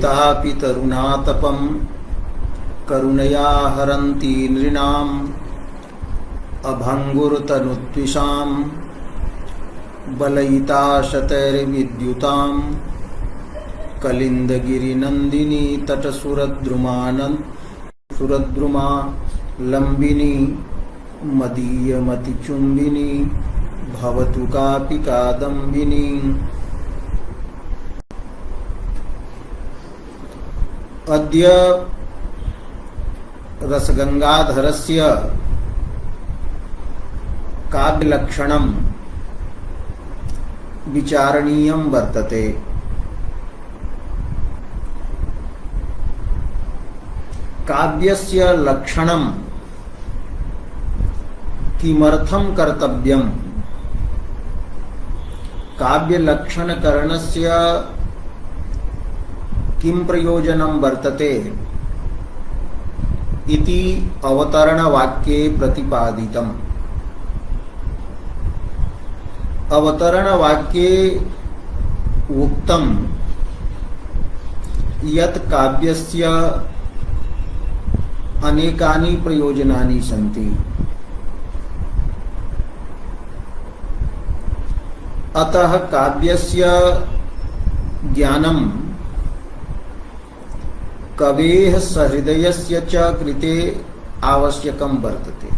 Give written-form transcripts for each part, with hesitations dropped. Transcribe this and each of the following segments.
पितापि तरुणातपं करुणया हरन्ति नृणाम् अभङ्गुरतनुत्विषां बलयिता शतैर्विद्युतां कलिन्दगिरिनन्दिनी तटसुरद्रुमा लम्बिनी मदीयमतिचुम्बिनी भवतु कापि कादम्बिनी। अद्य रसगंगाधरस्य काव्यलक्षणं विचारणीयं वर्तते। काव्यस्य लक्षणं किमर्थं कर्तव्यं, काव्यलक्षणकरणस्य किं प्रयोजनं वर्तते इति अवतरणवाक्ये प्रतिपादितम्। अवतरणवाक्ये उक्तं यत् काव्यस्य अनेकानि प्रयोजनानि सन्ति। अतः काव्यस्य ज्ञानं कवेः सहृदयस्य च कृते आवश्यकं वर्तते।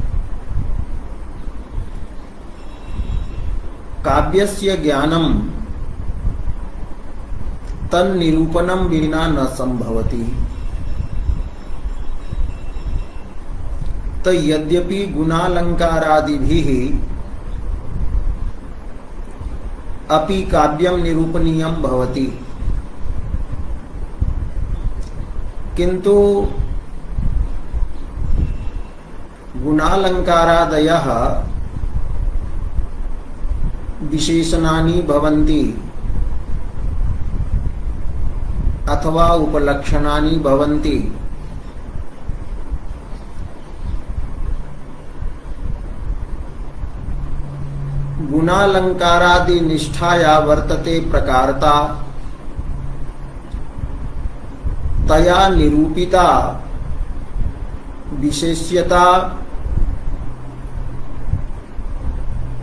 काव्यस्य ज्ञानं तन्निरूपणं विना न संभवति। यद्यपि गुणालंकारादिभिः अपि काव्यं निरूपणीयं भवति, किन्तु गुणालंकारादयः विशेषणानि भवन्ति अथवा उपलक्षणानि भवन्ति। गुणालंकारादि निष्ठाया वर्तते प्रकारता, तया निरूपिता विशेष्यता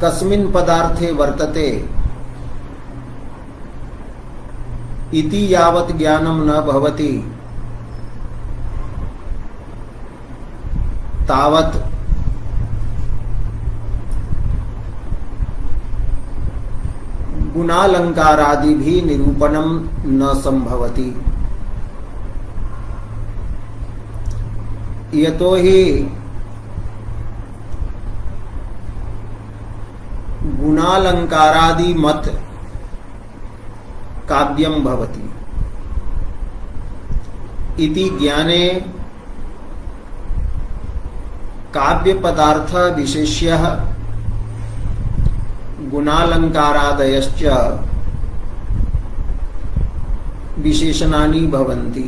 कस्मिन् पदार्थे वर्तते इति यावत् ज्ञानं न भवति तावत् गुणालंकारादिभिः निरूपणं न संभवति। यतोहि गुणालंकारादि मत काव्यं भवति इति ज्ञाने काव्य पदार्थ विशेष्यः गुणालंकारादयश्च विशेषणानि भवन्ति।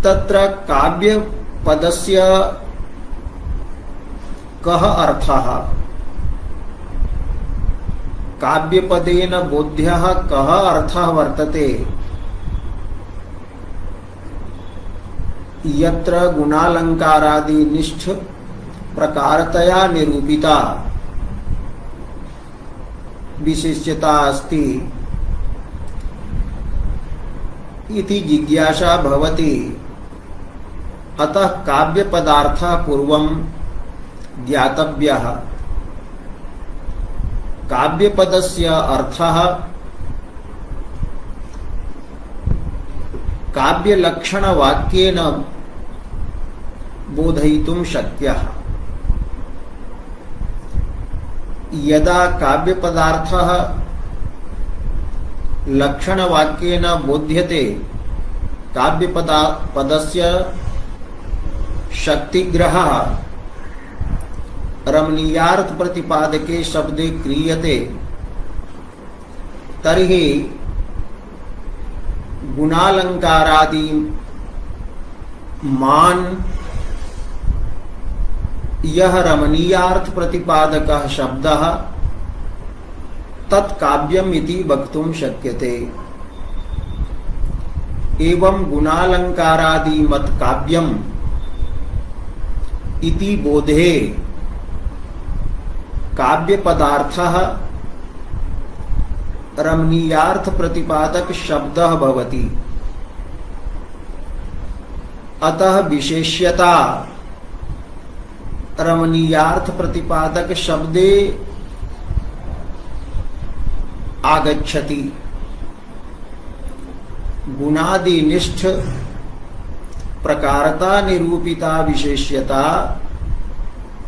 तत्र काव्य पदस्य कः अर्थः, काव्यपदेन बोध्यः कः अर्थः वर्तते, यत्र गुणालंकारादि निष्ठ प्रकारतया निरूपिता विशेष्यता अस्ति इति जिज्ञासा भवति। अतः काव्य पदार्थः पूर्वं ज्ञातव्यः। काव्यपदस्य अर्थः काव्यलक्षणवाक्येन बोधयितुं शक्यः। यदा काव्यपदार्थः लक्षणवाक्येन बोध्यते, काव्यपदस्य शक्तिग्रहः रमणीयार्थ प्रतिपादके शब्दे क्रियते, तर्हि गुणालंकारादि मान यह रमणीयार्थ प्रतिपादकः शब्दः तत्काव्यम इति वक्तुं शक्यते। एवं गुणालंकारादि मत काव्यम इति बोधे काव्य पदार्थः रमणीयार्थ प्रतिपादक शब्दः भवति। अतः विशेष्यता रमणीयार्थ प्रतिपादक शब्दे आगच्छति। गुणादिनिष्ठ प्रकारता निरूपिता विशेष्यता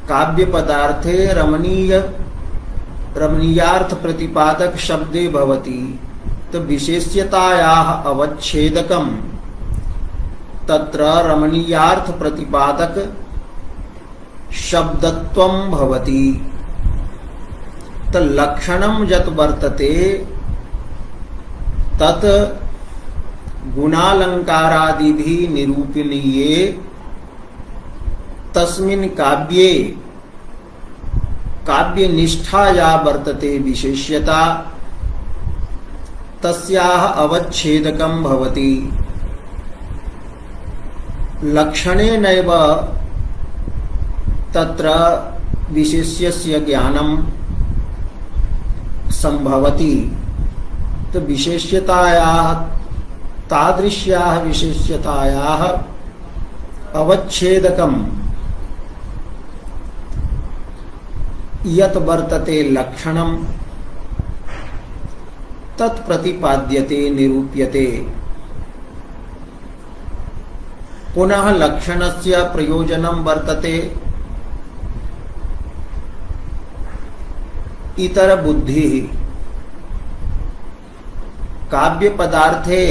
काव्य पदार्थे रमणीयार्थ प्रतिपादक शब्दे भवति। तो विशेष्यतायाः अवच्छेदकम तत्र रमणीयार्थ प्रतिपादक शब्दत्वं भवति। तो लक्षणं यत् वर्तते तत् गुणालंकारादिभिः निरूपणीये तस्मिन् काव्ये काव्यनिष्ठा या वर्तते विशेष्यता तस्याः अवच्छेदकं भवति। लक्षणेनैव तत्र विशेष्यस्य ज्ञानं संभवति। तो विशेष्यतायाः तादृश्याः विशेष्यतायाः अवच्छेदकं यत् वर्तते लक्षणं तत् प्रतिपाद्यते निरूप्यते। पुनः लक्षणस्य प्रयोजनं वर्तते इतर बुद्धिः। काव्य पदार्थे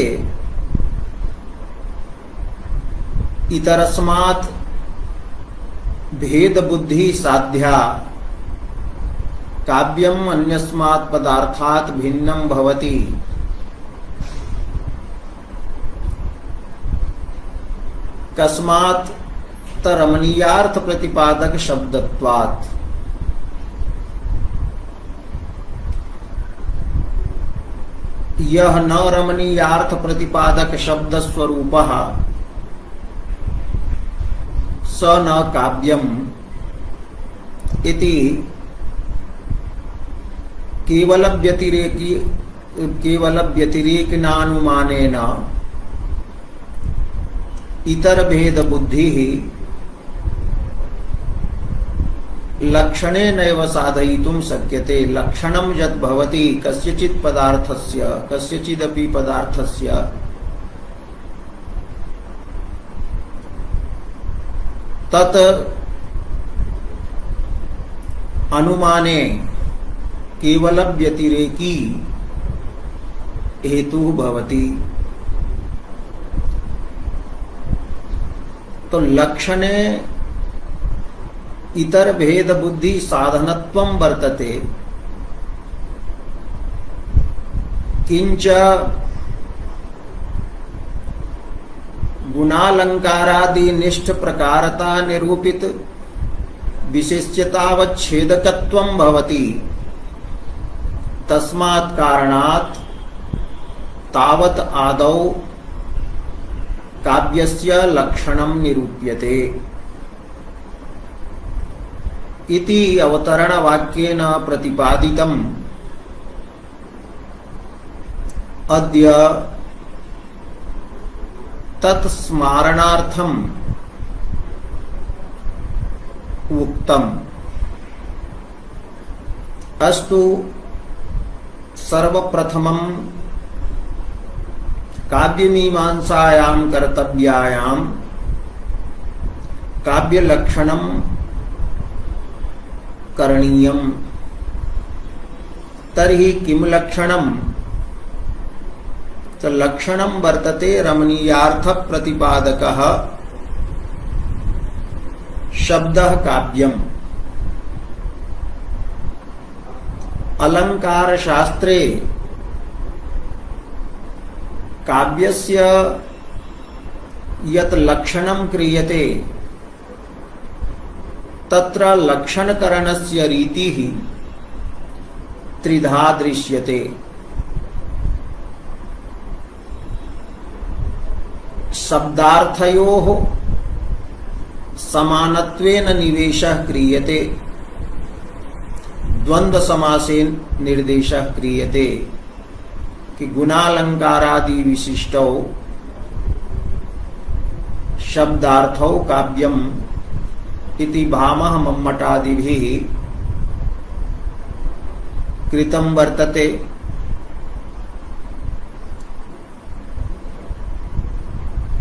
इतरस्मात् भेद बुद्धि साध्या काव्यम अन्यस्मात् पदार्थात् भिन्नं भवति। कस्मात् रमणीयार्थ प्रतिपादक शब्दत्वात्। यह न रमणीयार्थ प्रतिपादक शब्द स्वरूपः स न काव्यम इति केवल व्यतिरेकिनानुमानेन इतर भेद बुद्धि लक्षणेनैव साधयितुं शक्यते। लक्षणं यत् भवति कस्यचित् पदार्थस्य कस्यचिदपि पदार्थस्य तत् अनुमाने केवल व्यतिरेकी हेतु भवति। तो लक्षणे इतर भेद बुद्धि साधनत्वं वर्तते। किंच गुणालंकारादि निष्ठ प्रकारता निरूपित विशेष्यतावच्छेदकत्वं भवति। तस्मात् कारणात् तावत् आदौ काव्यस्य लक्षणं निरूप्यते इति अवतरण वाक्येन प्रतिपादितम्। अद्य तत् स्मारणार्थम् उक्तम्। अस्तु सर्वप्रथमं काव्यमीमांसायां कर्तव्यायां काव्यलक्षणं करणीयम्। तर्हि किं लक्षणं? तो लक्षणं वर्तते रमणीयार्थ प्रतिपादकः शब्दः काव्यम्। अलंकार शास्त्रे काव्यस्य यत् लक्षणं क्रियते तत्र लक्षणकरणस्य रीतिः त्रिधा दृश्यते। शब्दार्थयोः समानत्वेन निवेशः क्रियते, द्वंद्व समासेन निर्देशः क्रियते कि गुणालंकारादि विशिष्टौ शब्दार्थौ काव्यम इति भामह मम्मटादिभिः कृतं वर्तते।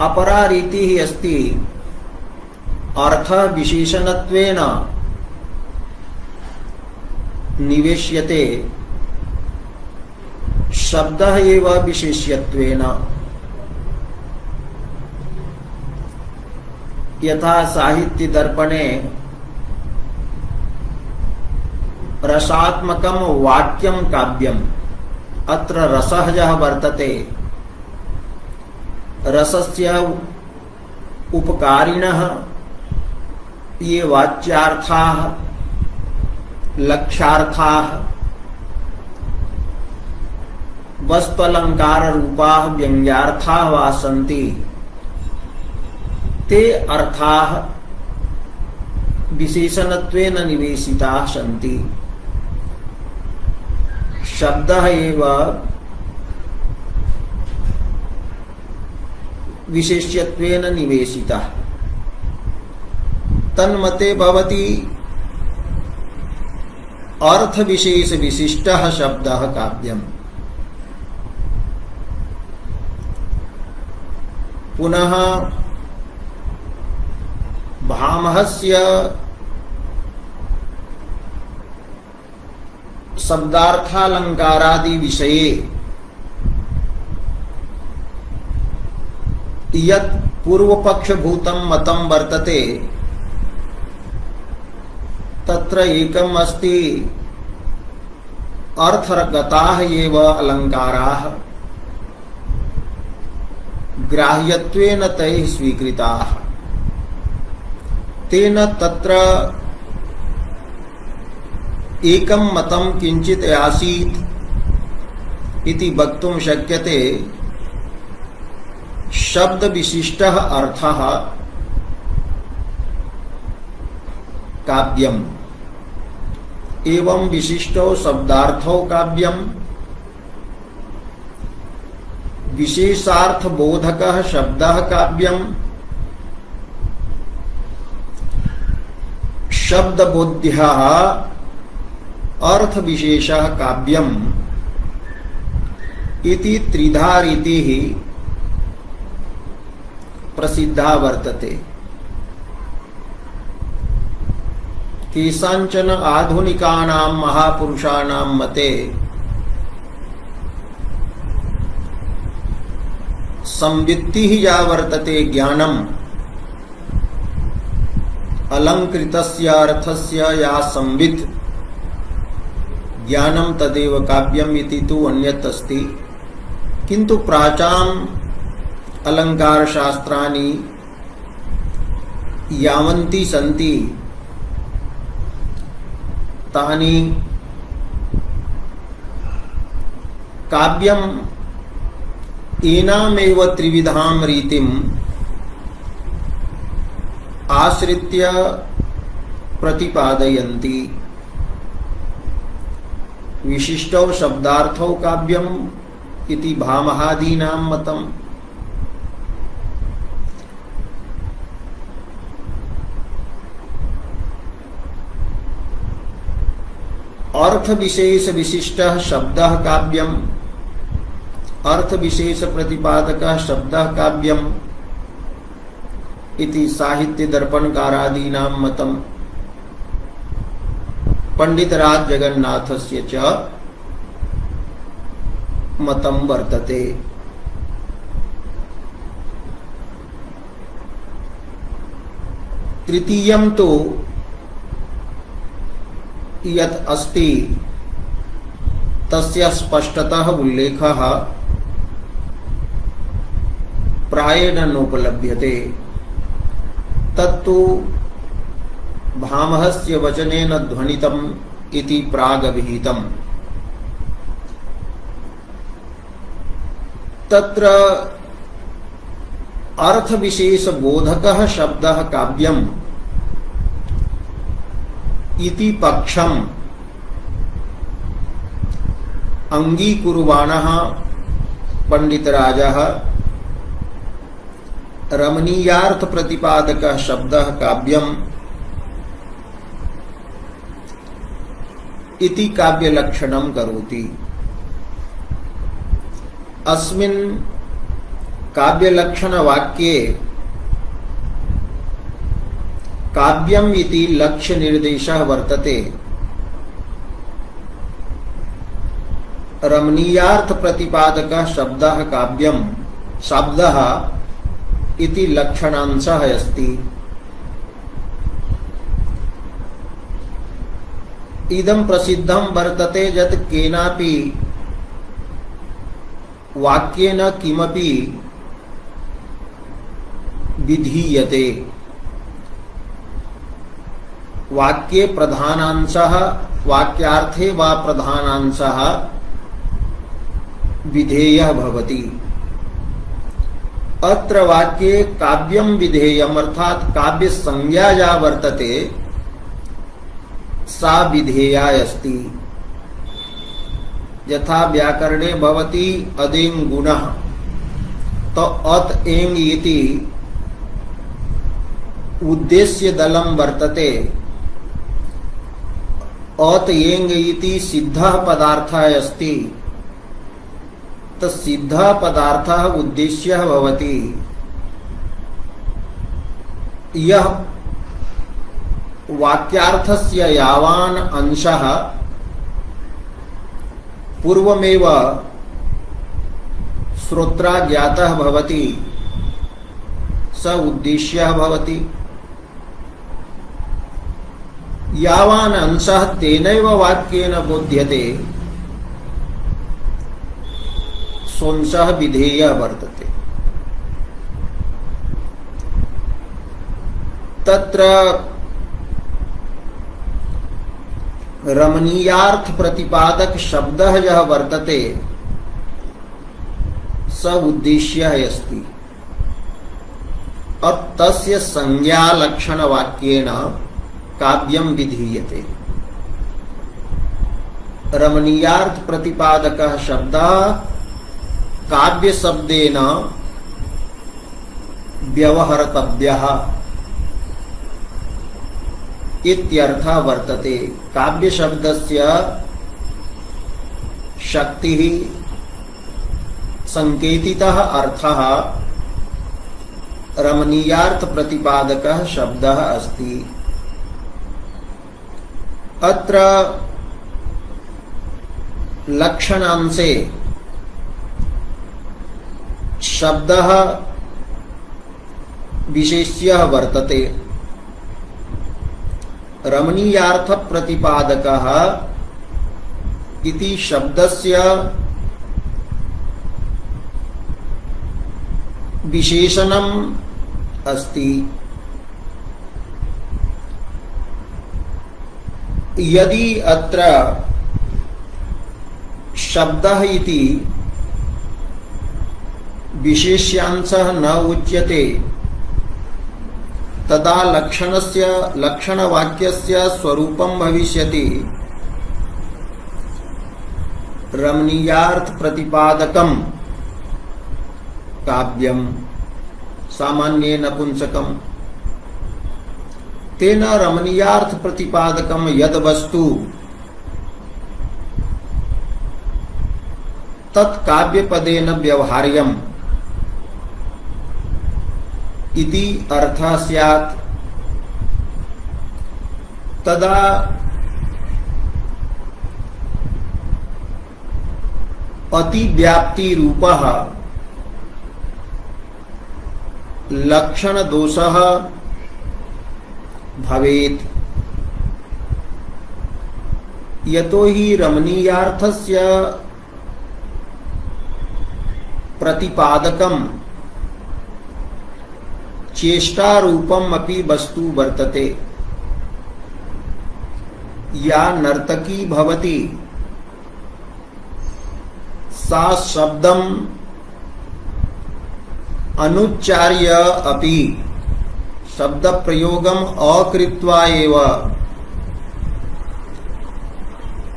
अपरा रीतिः अस्ति अर्थ विशेषणत्वेन निवेश्यते, शब्दः एव विशेष्यत्वेन। यथा साहित्य दर्पणे रसात्मकं वाक्यं काव्यम्, अत्र रसः यः वर्तते, रसस्य उपकारिणः ये वाच्यार्थाः लक्ष्यार्थाः वस्त्वलंकार रूपाः व्यंग्यार्थाः वा सन्ति, ते अर्थाः विशेषणत्वेन निवेशिताः सन्ति। शब्दः एव विशेष्यत्वेन निवेशितः। तन्मते भवति अर्थ विशेष विशिष्टः शब्दः काव्यम्। पुनः भामहस्य शब्दार्थालंकारादि विषये यत् पूर्वपक्षभूतं मतं वर्तते, तत्र एकम् अस्ति अर्थगताः एव अलंकाराः ग्राह्यत्वेन तैः स्वीकृताः। तेन तत्र एकं मतं किंचित् आसीत् इति वक्तुं शक्यते। शब्द विशिष्टः अर्थः काव्यम्, एवं विशिष्टो शब्दार्थो काव्यम्, विशेषार्थ बोधकः शब्दः काव्यम्, शब्द बोध्यः अर्थ विशेषः काव्यम् इति त्रिधा रीतिः प्रसिद्धा वर्तते। केषाञ्चन आधुनिकानां महापुरुषाणां मते संवित्तिः या वर्तते ज्ञानम्, अलंकृतस्य अर्थस्य या संवित् ज्ञानम् तदेव काव्यम् इति तु अन्यत् अस्ति। किन्तु प्राचाम् अलंकार शास्त्राणि यावन्ति सन्ति तानि काव्यम् एनामेव त्रिविधां रीतिम् आश्रित्य प्रतिपादयन्ति। विशिष्टौ शब्दार्थौ काव्यम् इति भामहादीनां मतम्। अर्थ विशेष विशिष्टः शब्दः काव्यम्, अर्थ विशेष प्रतिपादकः शब्दः काव्यम् इति साहित्य दर्पणकारादीनां मतम्। पंडितराज जगन्नाथस्य च मतं वर्तते। तृतीयं तु यत् अस्ति तस्य स्पष्टतः उल्लेखः प्रायेण नोपलभ्यते। तत्तु भामहस्य वचनेन ध्वनितम् इति प्रागभिहितम्। तत्र अर्थ विशेष बोधकः शब्दः काव्यम् इति पक्षम् अंगीकुर्वाणः पंडितराजः रमणीयार्थ प्रतिपादकः शब्दः काव्यम् इति काव्यलक्षणं करोति। अस्मिन् काव्यलक्षणवाक्ये काव्यम् इति लक्ष्यनिर्देशः वर्तते। रमणीयार्थ प्रतिपादकः शब्दः काव्यम् शब्दः इति लक्षणांशः अस्ति। इदं प्रसिद्धं वर्तते यत् केनापि वाक्येन किमपि विधीयते। वाक्ये प्रधानांशः वाक्यार्थे वा प्रधानांशः विधेयः भवति। अत्र वाक्ये काव्यं विधेयम् अर्थात काव्य संज्ञा या वर्तते सा विधेया अस्ति। यथा व्याकरणे भवति अदेङ् गुणः, तो अत एङ् इति उद्देश्य दलं वर्तते। अत एङ् इति सिद्धः पदार्थः अस्ति। तो सिद्धः पदार्थः उद्देश्यः भवति। यः वाक्यार्थस्य यावान् अंशः पूर्वमेव श्रोत्रा ज्ञातः भवति स उद्देश्यः भवति। यावान् अंशः तेनैव वाक्येन बोध्यते सोऽंशः विधेयः वर्तते। तत्र रमणीयार्थ प्रतिपादक शब्दः यः वर्तते स उद्देश्यः अस्ति और तस्य संज्ञा लक्षण वाक्येन काव्यं विधीयते। रमणीयार्थ प्रतिपादकः शब्दः काव्य शब्देन व्यवहर्तव्यः इत्यर्थः वर्तते। काव्य शब्दस्य शक्तिः संकेतितः अर्थः रमणीयार्थ प्रतिपादकः शब्दः अस्ति। अत्र लक्षणांशे शब्दः विशेष्यः वर्तते। रमणीयार्थ प्रतिपादकः इति शब्दस्य विशेषणम् अस्ति। यदि अत्र शब्दः इति विशेष्यांशः न उच्यते तदा लक्षणस्य लक्षणवाक्यस्य स्वरूपं भविष्यति रमणीयार्थ प्रतिपादकम् काव्यम् सामान्ये नपुंसकम्। तेन रमणीयार्थ प्रतिपादकम् यद् वस्तु तत् काव्यपदेन व्यवहार्यम् इति अर्थः स्यात्। तदा अतिव्याप्ति रूपः लक्षण दोषः भवेत्। यतो हि रमणीयार्थस्य प्रतिपादकम् चेष्टारूपम् अपि वस्तु वर्तते। या नर्तकी भवति सा शब्दं अनुच्चार्य अपि शब्द प्रयोगम अकृत्वा एव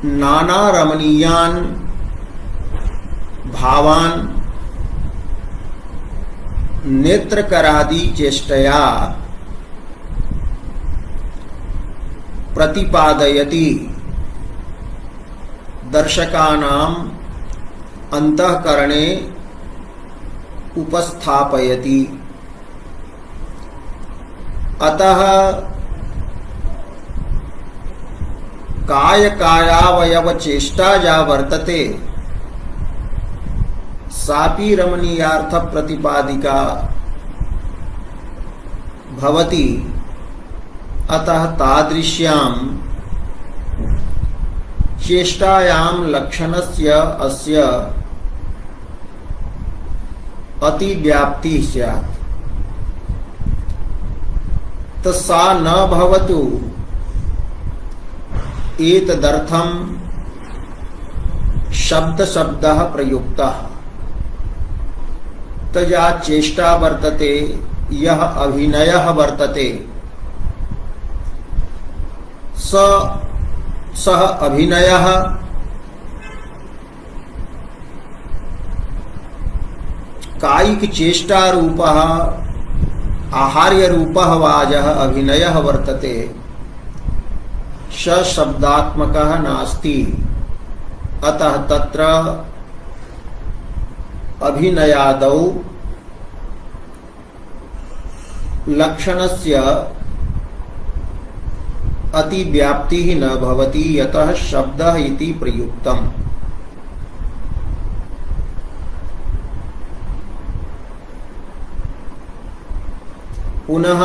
नाना रमणीयान भावान नेत्रकरादि चेष्टया प्रतिपादयति दर्शकानां अंतःकरणे उपस्थापयति। अतः काय कायावयव चेष्टा या वर्तते सापि रमणीयार्थ प्रतिपादिका भवति। अतः तादृश्यां चेष्टायां लक्षणस्य अस्य अतिव्याप्ति स्यात्। सा न भवतु एतदर्थं शब्दः प्रयुक्तः। तया चेष्टा वर्तते, यह अभिनयः वर्तते, सः अभिनयः कायिक चेष्टा रूपः आहार्य रूपः वाजः अभिनयः वर्तते, शब्दात्मकः नास्ति। अतः तत्र अभिनयादौ लक्षणस्य अतिव्याप्तिः न भवति, यतः शब्दः इति प्रयुक्तम्। पुनः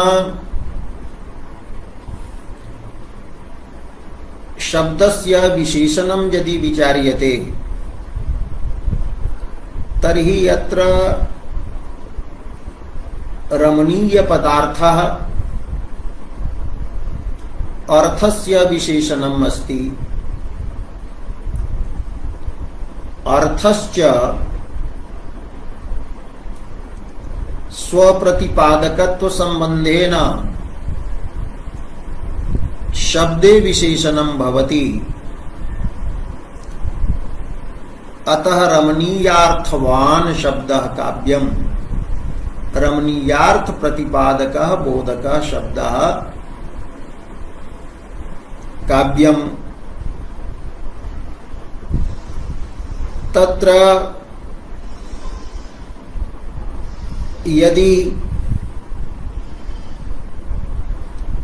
शब्दस्य विशेषणं यदि विचार्यते तर्हि यत्र रमणीय पदार्थः अर्थस्य विशेषणम् अस्ति। अर्थश्च स्वप्रतिपादकत्व संबंधेन शब्दे विशेषणं भवति। अतः रमणीयार्थवान शब्दः काव्यम्, रमणीयार्थ प्रतिपादकः बोधकः शब्दः काव्यम्। तत्र यदि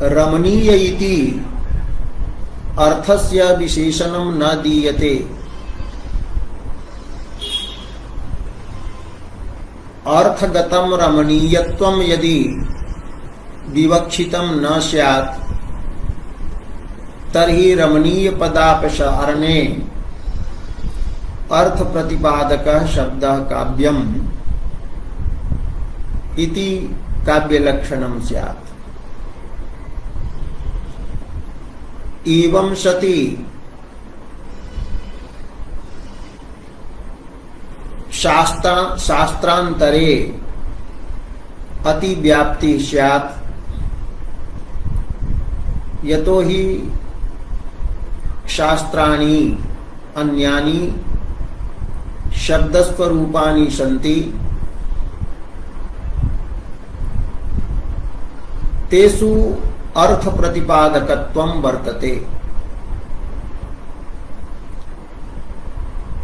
रमणीय इति अर्थस्य विशेषणं न दीयते, अर्थगतं रमणीयत्वं यदि विवक्षितं न स्यात् तर्हि रमणीय पदापसारणे अर्थ प्रतिपादकः शब्दः काव्यम् इति काव्यलक्षणं स्यात्। एवं सति शास्त्रांतरे अतिव्याप्ति स्यात्। यतो हि शास्त्राणि अन्यानि शब्दस्वरूपाणि सन्ति, तेषु अर्थ प्रतिपादकत्वं वर्तते।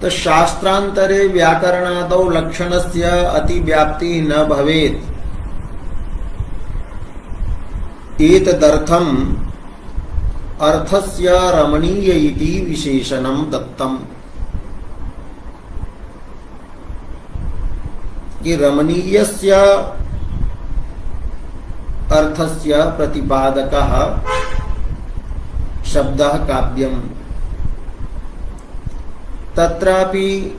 तो शास्त्रांतरे व्याकरणादौ लक्षणस्य अतिव्याप्तिः न भवेत्। एतदर्थम् अर्थस्य रमणीय इति विशेषणं दत्तम्। कि रमणीयस्य अर्थस्य प्रतिपादकः शब्दः काव्यम्। तत्रापि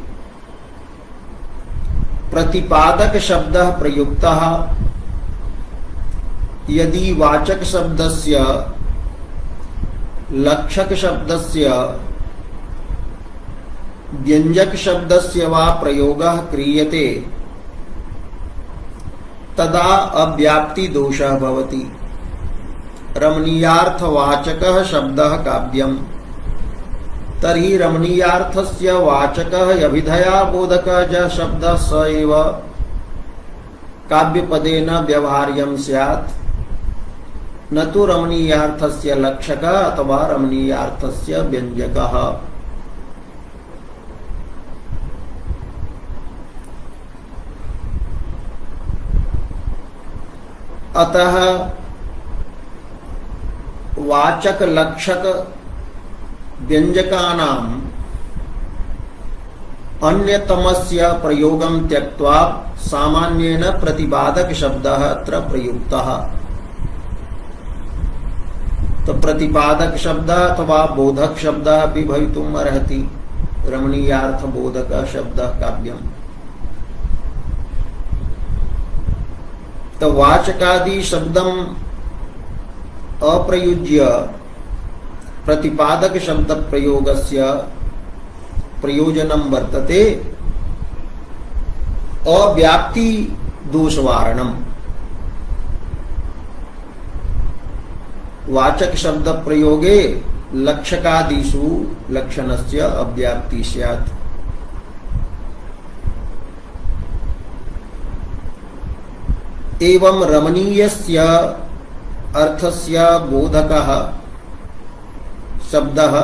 प्रतिपादक शब्दः प्रयुक्तः। यदि वाचक शब्दस्य लक्षक शब्दस्य व्यंजक शब्दस्य वा प्रयोगः क्रियते तदा अव्याप्ति दोषः भवति। रमणीयार्थवाचकः शब्दः काव्यम् तर्हि रमणीयार्थस्य वाचकः अभिधया बोधकः च शब्दः स एव काव्यपदेन व्यवहार्यं स्यात्, न तु रमणीयार्थस्य लक्षकः अथवा रमणीयार्थस्य व्यंजकः। अतः वाचक लक्षक व्यंजकानाम् अन्यतमस्य प्रयोगं त्यक्त्वा सामान्येन प्रतिपादक शब्दः अत्र प्रयुक्तः। तो प्रतिपादक शब्दः अथवा बोधक शब्दः अपि भवितुम् अर्हति। रमणीयार्थ बोधक शब्दः काव्यम्। तो वाचकादि शब्दम् अप्रयुज्य प्रतिपादक शब्द प्रयोगस्य प्रयोजनं वर्तते अव्याप्ति दोषवारणम्। वाचक शब्द प्रयोगे लक्षकादिषु लक्षणस्य अव्याप्ति स्यात्। एवं रमणीयस्य अर्थस्य बोधकः शब्दः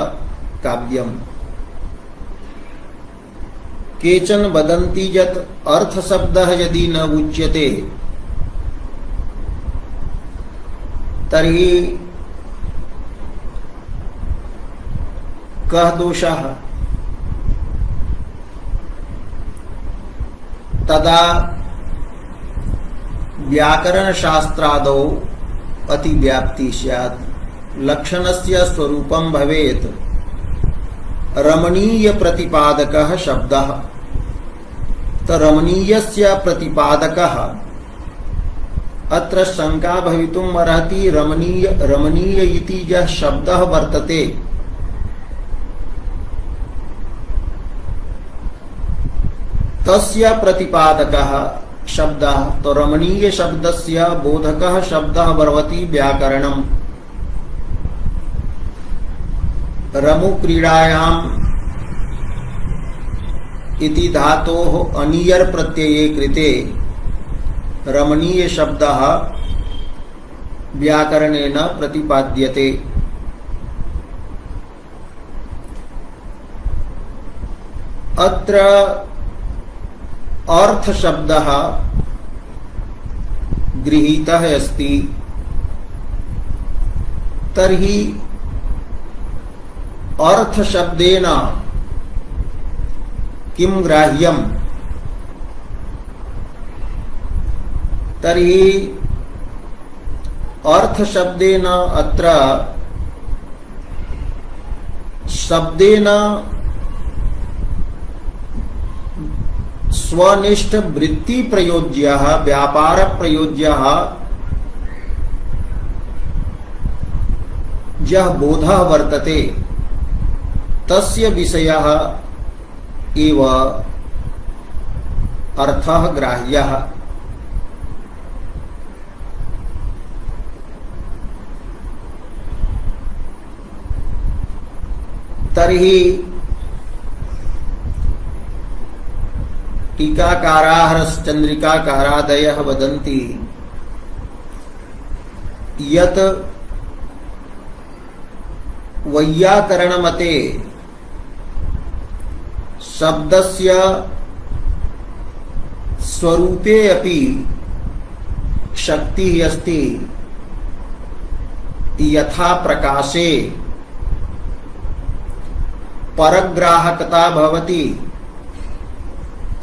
काव्यम्। केचन वदन्ति यत् अर्थ शब्दः यदि न उच्यते तर्हि कः दोषः? तदा व्याकरण शास्त्रादौ अतिव्याप्ति स्यात्। लक्षणस्य स्वरूपं भवेत् रमणीय प्रतिपादकः शब्दः। तो रमणीयस्य प्रतिपादकः अत्र शंका भवितुम् अर्हति। रमणीय इति यः शब्दः वर्तते तस्य प्रतिपादकः शब्दः। तो रमणीय शब्दस्य बोधकः शब्दः भवति व्याकरणम्। रमु क्रीडायाम् इति धातोः अनियर प्रत्यये कृते रमणीय शब्दः व्याकरणेन प्रतिपाद्यते। अत्र अर्थ शब्दः गृहीतः अस्ति। तर्हि अर्थ शब्देन किं ग्राह्यम्? तर्हि अर्थ शब्देन अत्र शब्देन स्वनिष्ठ वृत्ति प्रयोज्यः व्यापार प्रयोज्यः यः बोधः वर्तते तस्य विषयः एव अर्थः ग्राह्यः। तर्हि टीकाकाराः चंद्रिकाकारादयः वदन्ति यत् वैयाकरणमते शब्दस्य स्वरूपे अपि शक्तिः अस्ति। यथा प्रकाशे परग्राहकता भवति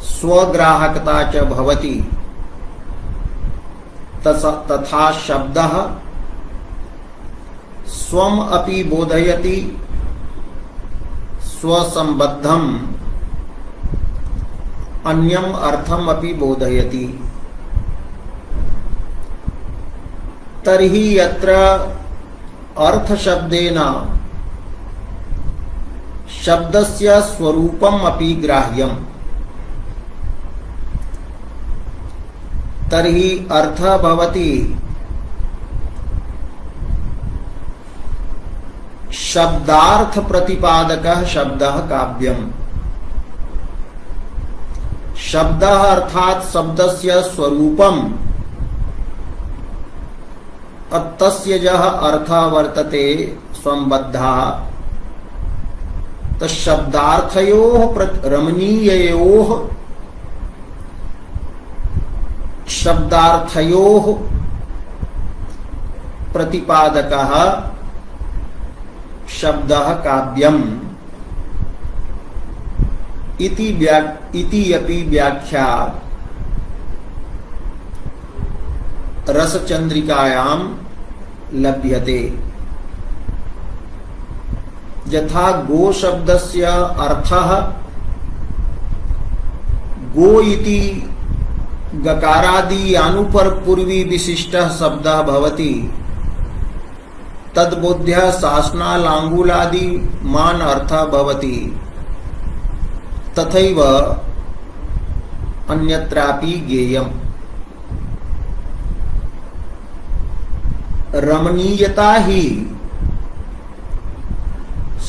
स्वग्राहकता च भवति तथा शब्दः स्वम् अपि बोधयति स्वसंबद्धम् अन्यम् अर्थम् अपि बोधयति। तर्हि यत्र अर्थ शब्देन शब्दस्य स्वरूपम् अपि ग्राह्यम्। तर्हि अर्थः भवति शब्दार्थ प्रतिपादकः शब्दः काव्यम्। शब्दः अर्थात शब्दस्य स्वरूपम् तस्य यः अर्थः वर्तते संबद्धः तशब्दार्थयोः रमणीययोः शब्दार्थयोः प्रतिपादकः शब्दः काव्यम् इति अपि व्याख्या रसचंद्रिकायां लभ्यते। यथा गो शब्दस्य अर्थः गो इति गकारादि अनुपर पूर्वी विशिष्टः शब्दः भवति तद्बोध्य शासनालांगूलादि मान अर्थः भवति। तथैव अन्यत्रापि ज्ञेयम्। रमणीयता ही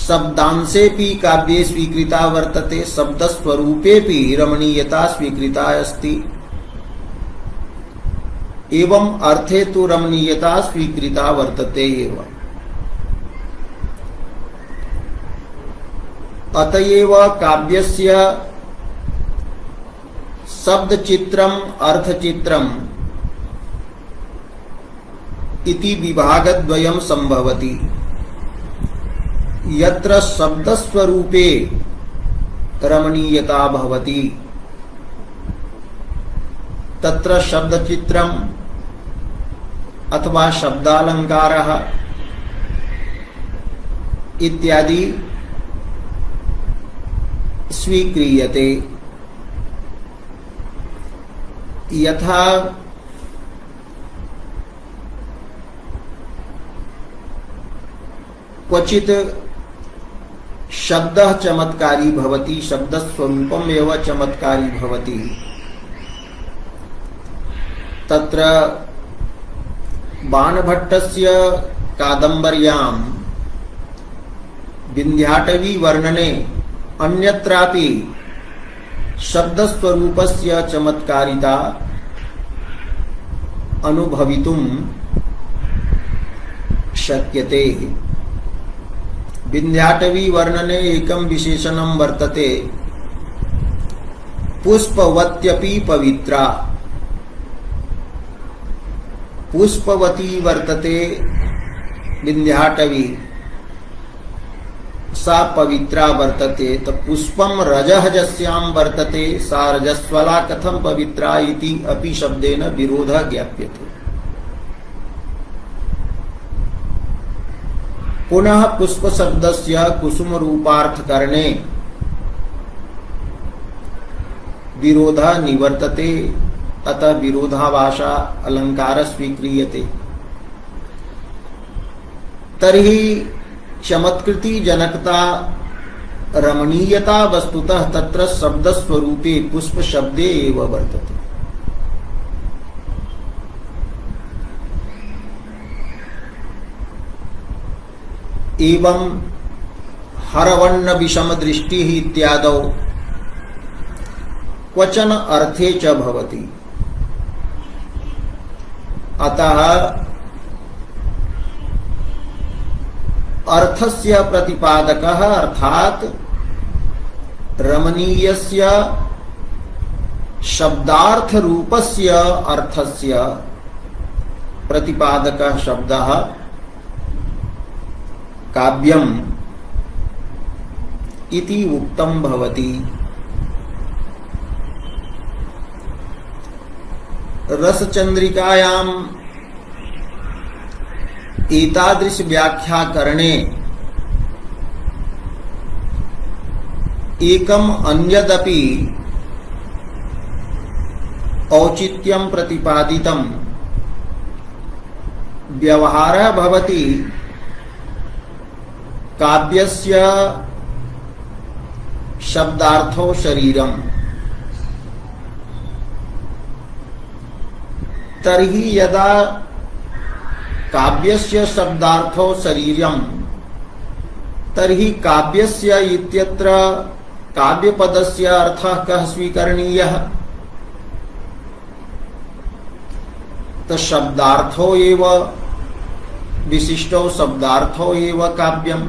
शब्दांशेऽपि काव्ये स्वीकृता वर्तते, शब्दस्वरूपेऽपि रमणीयता स्वीकृता अस्ति। एवं अर्थे तु रमणीयता स्वीकृता वर्तते एव। अतएव काव्यस्य शब्दचित्रम् अर्थचित्रम् इति विभागद्वयं संभवति। यत्र शब्दस्वरूपे रमणीयता भवति तत्र शब्दचित्रम् अथवा शब्दालंकारः इत्यादि स्वीक्रियते। यथा क्वचित शब्दः चमत्कारी भवति, शब्दस्वरूपम् एव चमत्कारी भवति। तत्र बाणभट्टस्य कादम्बर्यां विन्ध्याटवी वर्णने अन्यत्रापि शब्दस्वरूपस्य चमत्कारिता अनुभवितुं शक्यते। विन्ध्याटवी वर्णने एकं विशेषणं वर्तते पुष्पवत्यपि पवित्रा। पुष्पवती वर्तते विन्ध्याटवी, सा पवित्रा वर्तते। तो पुष्पम रजः यस्यां वर्तते सा रजस्वला कथं पवित्रा इति अपि शब्देन विरोधः ज्ञाप्यते। पुनः पुष्प शब्दस्य कुसुम रूपार्थकरणे विरोधः निवर्तते, अतः विरोधाभासा अलंकार स्वीक्रियते। तर्हि चमत्कृति जनकता रमणीयता वस्तुतः तत्र शब्दस्वरूपे पुष्प शब्दे एव वर्तते। एवं हरवर्ण विषम दृष्टि इत्यादौ क्वचन अर्थे च भवति। अतः अर्थस्य प्रतिपादकः अर्थात रमणीयस्य शब्दार्थ रूपस्य अर्थस्य प्रतिपादकः शब्दः काव्यम् इति उक्तं भवति। रसचंद्रिकायां एतादृश व्याख्याकरणे एकम अन्यदपि औचित्यं प्रतिपादितं व्यवहारः भवति। काव्यस्य शब्दार्थो शरीरम्। तर्हि यदा काव्यस्य शब्दार्थो शरीरम तर्हि काव्यस्य इत्यत्र काव्यपदस्य अर्थः कः स्वीकरणीयः? तो शब्दार्थो एव विशिष्टो शब्दार्थो एव काव्यम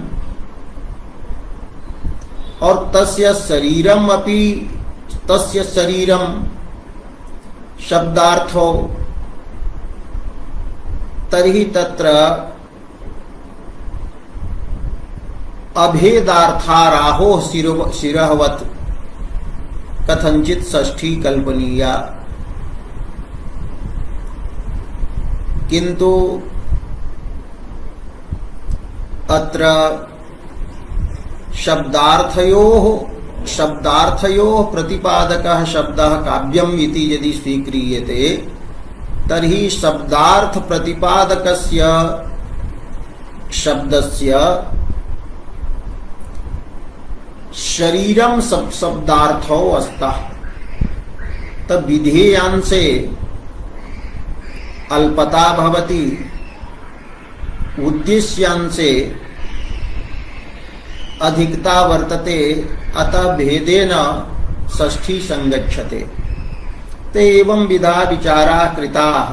और तस्य शरीरम अपि तस्य शरीरम शब्दार्थो तर्हि तत्र अभेदार्थाराहो शिरहवत् कथंचित षष्ठी कल्पनीया। किंतु अत्र शब्दार्थयोः प्रतिपादकः शब्दः काव्यम् इति यदि स्वीक्रियते तर्हि शब्दार्थ प्रतिपादकस्य शब्दस्य शरीरम शब्दार्थो अस्तः तद् विधेयांसे अल्पता भवति उद्देश्यांसे अधिकता वर्तते अतः भेदेन षष्ठी संगच्छते। ते एवं विधा विचारा कृताः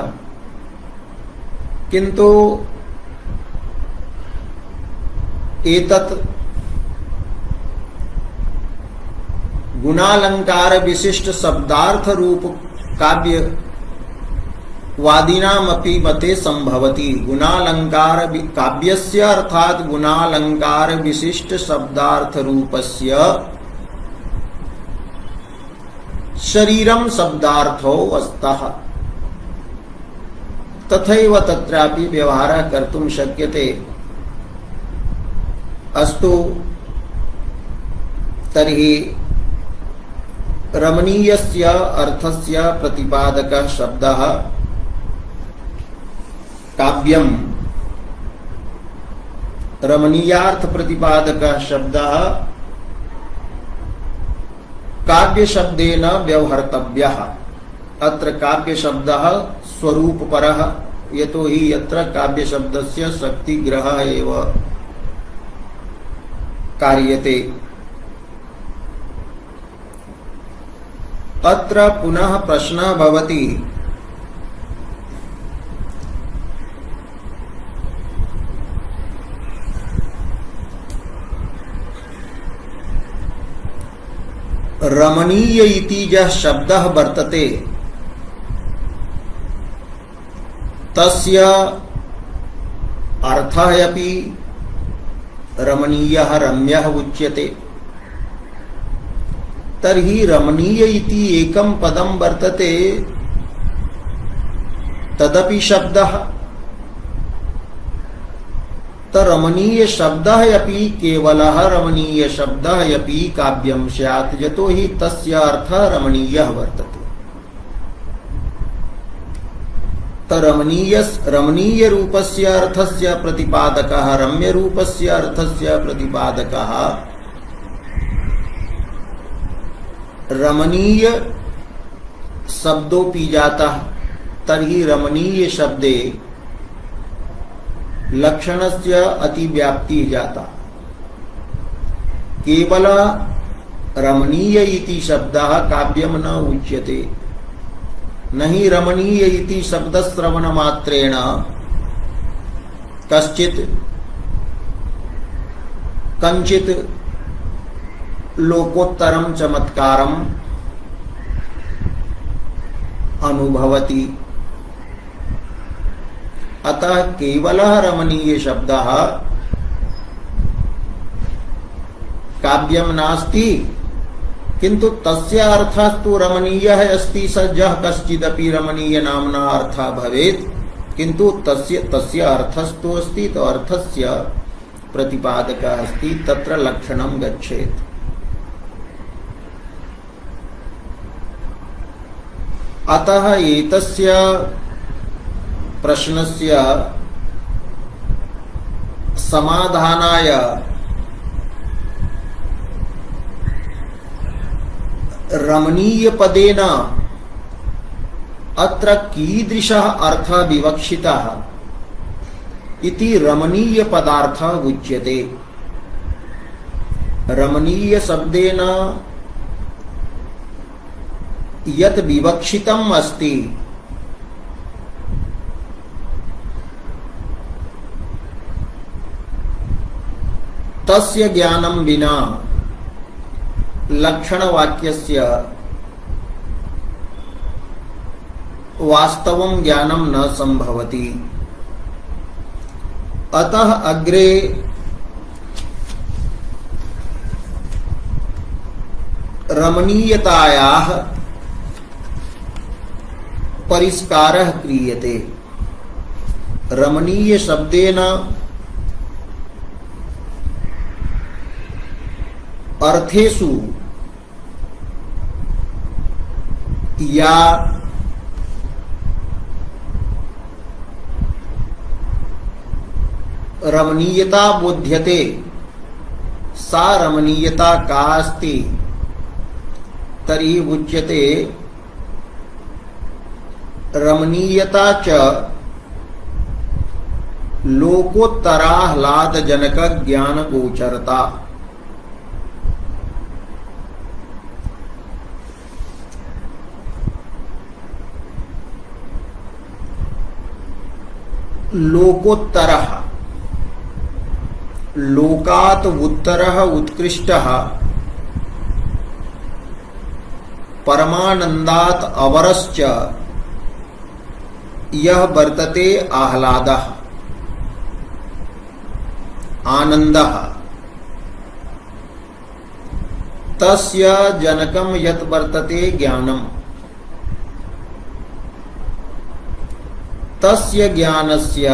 किंतु एतत् गुणालंकार विशिष्ट शब्दार्थ रूप काव्य वादिनामपि मते संभवति। गुणालंकार काव्यस्य अर्थात गुणालंकार विशिष्ट शब्दार्थ रूपस्य शरीरम शब्दार्थो अस्तः तथैव तत्रापि व्यवहारः कर्तुं शक्यते। अस्तु तर्हि रमणीयस्य अर्थस्य प्रतिपादकः शब्दः काव्यम रमणीयार्थ प्रतिपादकः शब्दः काव्य शब्देन व्यवहर्तव्यः। अत्र काव्य शब्दः स्वरूपपरः यतो हि यत्र काव्य शब्दस्य शक्तिग्रहः एव कार्यते। अत्र पुनः प्रश्नः भवति रमणीय इति यः शब्दः वर्तते तस्य अर्थः अपि रमणीयः रम्यः उच्यते। तर्हि रमणीय इति एकं पदं वर्तते तदपि शब्दः रमणीय शब्दः अपि केवलः रमणीय शब्दः अपि काव्यं स्यात् यतो हि तस्य अर्थः रमणीयः वर्तते। रमणीय रूपस्य अर्थस्य प्रतिपादकः रम्य रूपस्य अर्थस्य प्रतिपादकः रमणीय शब्दोऽपि जातः। तर्हि रमणीय शब्दे लक्षणस्य अतिव्याप्ति जाता। केवल रमणीय इति शब्दः काव्यं न उच्यते। नहि रमणीय इति शब्दश्रवण मात्रेण कंचित लोकोत्तरं चमत्कारम् अनुभवति। अतः केवलः रमणीय शब्दः काव्यं नास्ति किंतु तस्य अर्थस्तु रमणीयः अस्ति। सज्जः कश्चिदपि रमणीय नाम्ना अर्थः भवेत् किंतु तस्य अर्थस्तु अस्ति तो अर्थस्य प्रतिपादकः अस्ति तत्र लक्षणं गच्छेत्। अतः एतस्य प्रश्नस्य समाधानाय रमणीय पदेन अत्र कीदृशः अर्थः विवक्षितः इति रमणीय पदार्थ उच्यते। रमणीय शब्देन यत् विवक्षितम् अस्ति तस्य ज्ञानं विना लक्षणवाक्यस्य वास्तवं ज्ञानं न संभवति। अतः अग्रे रमणीयतायाः परिष्कारः क्रियते। रमणीय शब्देन अर्थेषु या रमणीयता बोध्यते सा रमणीयता का अस्ति तर्हि उच्यते रमणीयता च लोकोत्तराह्लादजनक ज्ञान गोचरता। लोकोत्तरः लोकात् उत्तरः उत्कृष्टः परमानन्दात् अवरश्च यः वर्तते आह्लादः आनन्दः तस्य जनकं यत् वर्तते ज्ञानम् तस्य ज्ञानस्य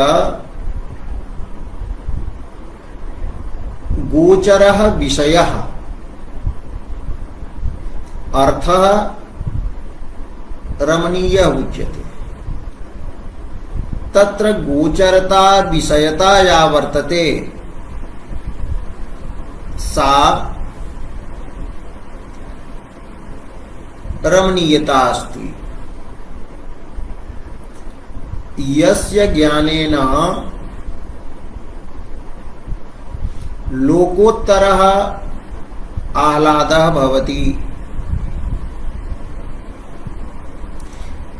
गोचरः विषयः अर्थः रमणीयः उच्यते। तत्र गोचरता विषयता या वर्तते सा रमणीयता अस्ति। यस्य ज्ञानेन लोकोत्तरः आह्लादः भवति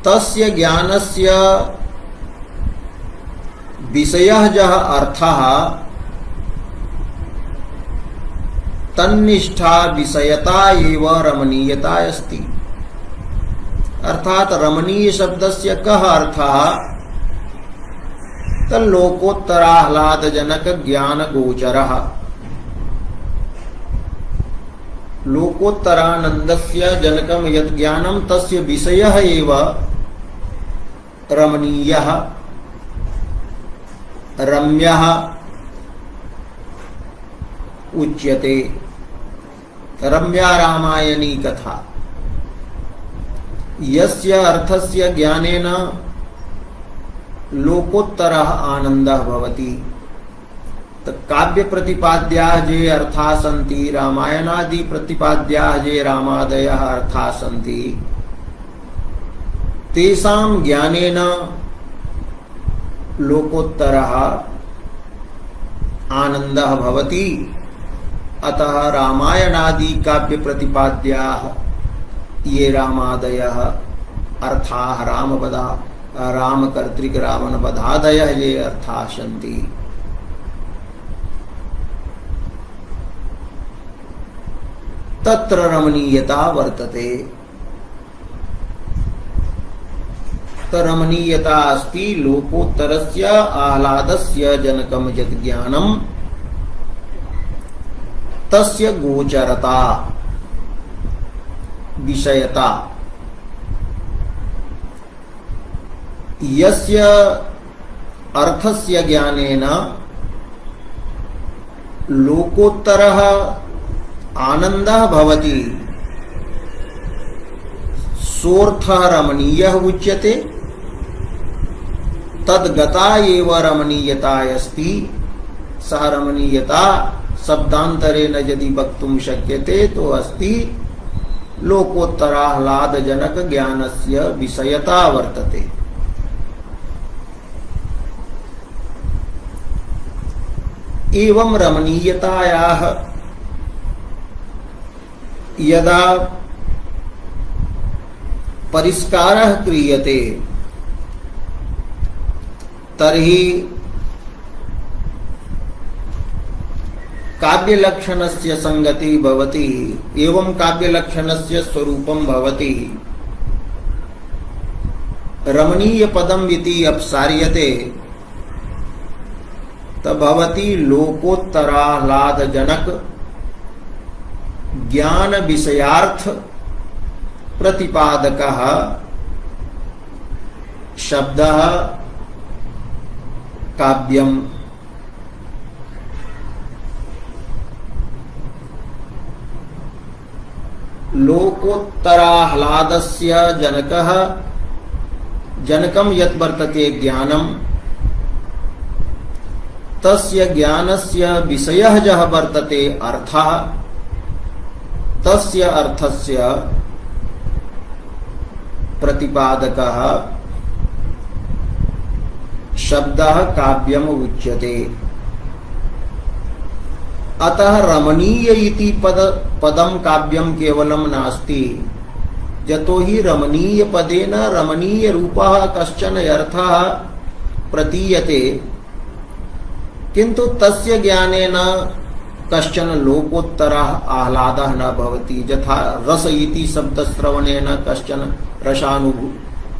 तस्य ज्ञानस्य विषयः यः अर्थः तन्निष्ठा विषयता एव रमणीयता अस्ति। अर्थात रमणीय शब्दस्य कः अर्थः तल्लोकोत्तराह्लादजनक ज्ञान गोचरः। लोकोत्तरानन्दस्य जनकं यत् ज्ञानं तस्य विषयः एव रमणीयः रम्यः उच्यते। रम्या रामायणी कथा। यस्य अर्थस्य ज्ञानेन लोकोत्तरः आनन्दः भवति। काव्य प्रतिपाद्याः ये अर्थाः सन्ति रामायणादि प्रतिपाद्याः ये रामादयः अर्थाः सन्ति तेषां ज्ञानेन लोकोत्तरः आनन्दः भवति। अतः रामायणादि काव्य प्रतिपाद्याः ये रामादयः अर्थाः रामपदा रामकर्तृक रावणवधादयः ये अर्थाः सन्ति तत्र रमणीयता वर्तते। रमणीयता अस्ति लोकोत्तरस्य आह्लादस्य जनकं यत् ज्ञानं तस्य गोचरता विषयता। यस्य अर्थस्य ज्ञानेन लोकोत्तरः आनन्दः भवति सोऽर्थः रमणीयः उच्यते। तद्गता एव रमणीयता अस्ति। सा रमणीयता शब्दान्तरेण यदि वक्तुं शक्यते तो अस्ति लोकोत्तराह्लादजनक ज्ञानस्य विषयता वर्तते। एवं रमणीयतायाः यदा परिष्कारः क्रियते तर्हि काव्यलक्षणस्य संगति भवति एवं काव्यलक्षणस्य स्वरूपं भवति। रमणीय पदम् इति अपसार्यते तभवति लोकोत्तराह्लादजनक ज्ञान विषयार्थ प्रतिपादकः शब्दः काव्यम्। लोकोत्तराह्लादस्य जनकः जनकं यत् वर्तते ज्ञानम् तस्य ज्ञानस्य विषयः यः वर्तते अर्थः तस्य अर्थस्य प्रतिपादकः शब्दः काव्यम् उच्यते। अतः रमणीय इति पदं काव्यं केवलं नास्ति, यतो हि रमणीय पदेन रमणीय रूपः कश्चन अर्थः प्रतीयते, किन्तु तस्य ज्ञानेन कश्चन लोकोत्तरः आह्लादः न भवति। यथा रस इति शब्दश्रवणेन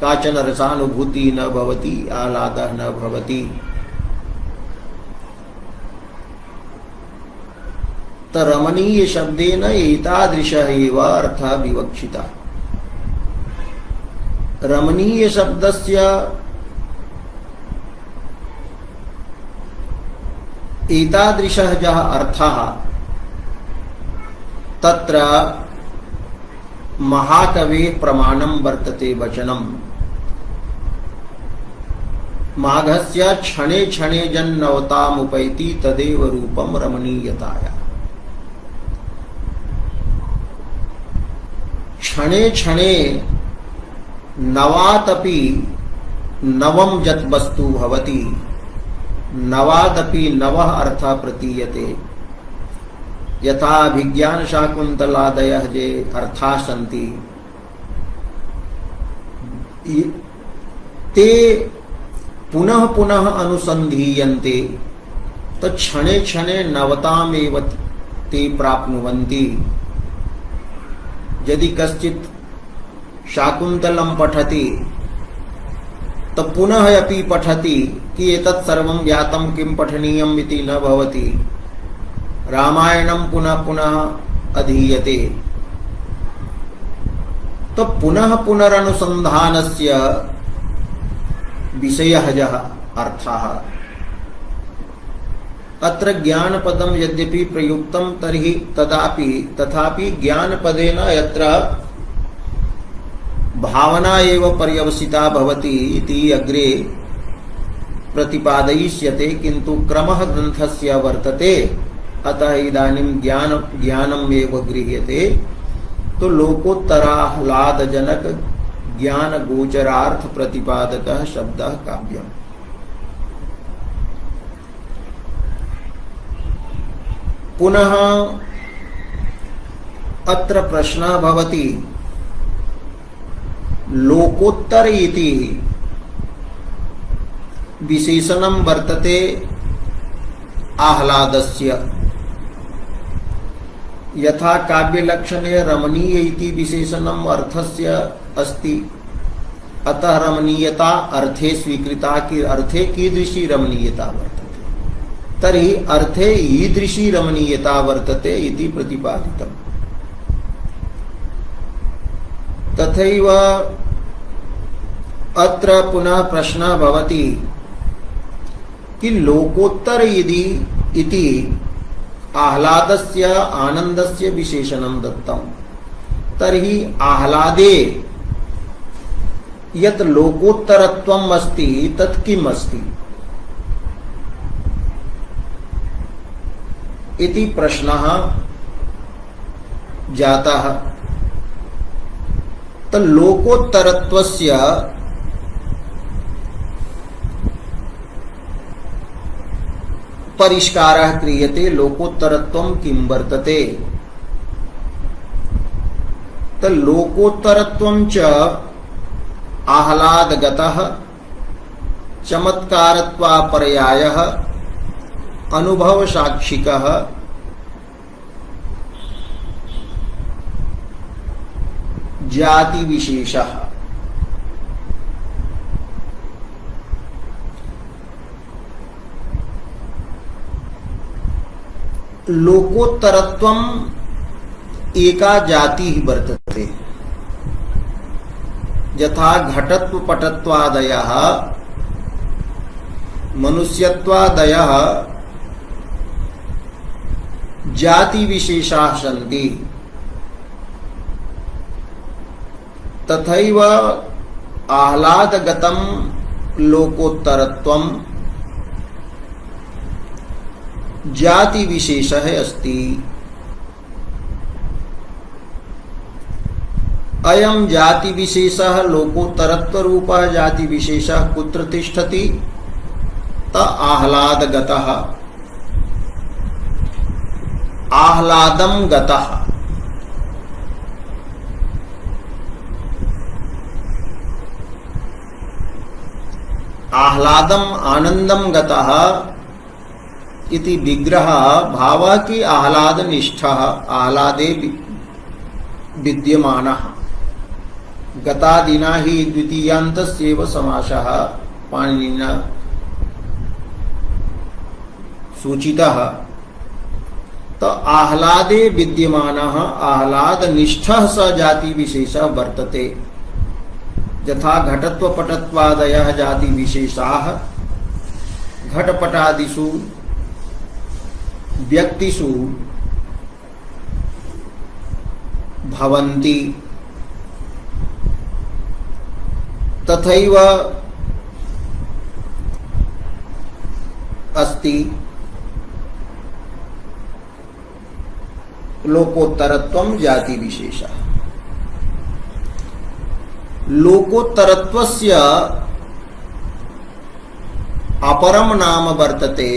काचन रसानुभूति न भवति, आह्लादः न भवति। रमणीय शब्देन एतादृशः एव अर्थः विवक्षितः। रमणीय शब्दस्य एतादृशः यः अर्थः तत्र महाकवेः प्रमाणं वर्तते वचनम्। माघस्य क्षणे क्षणे जन्नवतामुपैति तदेव रूपं रमणीयताया। क्षणे क्षणे नवादपि नवं यत् वस्तु भवति, नवादपि नवः अर्थः प्रतीयते। यथा अभिज्ञान शाकुन्तलादयः ये अर्थाः सन्ति ते पुनः पुनः अनुसन्धीयन्ते, तो क्षणे क्षणे नवतामेव ते प्राप्नुवन्ति। यदि कश्चित् शाकुन्तलं पठति तो पुनः अपि पठति कि एतत् सर्वं ज्ञातं किं पठनीयम् इति न भवति। रामायणं पुनः पुनः अधीयते, तो पुनः पुनरनुसन्धानस्य विषयः यः अर्थः। अत्र ज्ञानपदं यद्यपि प्रयुक्तं तर्हि तथापि ज्ञानपदेन यत्र भावना एव पर्यवसिता भवति इति अग्रे प्रतिपादयिष्यते, किन्तु क्रमः ग्रन्थस्य वर्तते। अतः इदानीं ज्ञानम् एव गृह्यते। तो लोकोत्तराह्लादजनक ज्ञान गोचरार्थ प्रतिपादकः शब्दः काव्यम्। पुनः अत्र प्रश्नः भवति, लोकोत्तर इति विशेषणं वर्तते आह्लादस्य। यथा काव्यलक्षणे रमणीय इति विशेषणम् अर्थस्य अस्ति, अतः रमणीयता अर्थे स्वीकृता कि अर्थे कीदृशी रमणीयता वर्तते, तर्हि अर्थे ईदृशी रमणीयता वर्तते इति प्रतिपादितम्। तथैव अत्र पुनः प्रश्नः भवति कि लोकोत्तर इति आह्लादस्य आनन्दस्य विशेषणं दत्तं, तर्हि आह्लादे यत् लोकोत्तरत्वम् अस्ति तत् किम् अस्ति इति प्रश्नः जातः। तो लोकोत्तरत्वस्य परिष्कारः क्रियते। लोकोत्तरत्वं किं वर्तते? तो लोकोत्तरत्वं च आह्लादगतः चमत्कारत्वापर्यायः अनुभव साक्षिकः जाति विशेषः। लोकोत्तरत्वम् एका जाति ही वर्तते। यथा घटत्व पटत्वादयः मनुष्यत्वादयः जाति विशेषाः सन्ति, तथैव आह्लादगतं लोकोत्तरत्वं जाति विशेषः अस्ति। अयं जाति विशेषः लोकोत्तरत्व रूपः जाति विशेषः कुत्र तिष्ठति? त आह्लादगतः आह्लादं गतः। आह्लादम आनंदम गतः इति विग्रह भाव की आह्लाद निष्ठः आह्लादे विद्यमानः। गतादिना हि द्वितीयान्तस्यैव समासः पाणिनिना सूचितः। तो आह्लादे विद्यमानः आह्लाद निष्ठः स जाति विशेषः वर्तते। यथा घटत्व पटत्वादयः जाति विशेषाः घटपटादिषु व्यक्तिषु भवन्ति, तथैव अस्ति लोकोत्तरत्वं जाति विशेषः। लोकोत्तरत्वस्य अपरम नाम वर्तते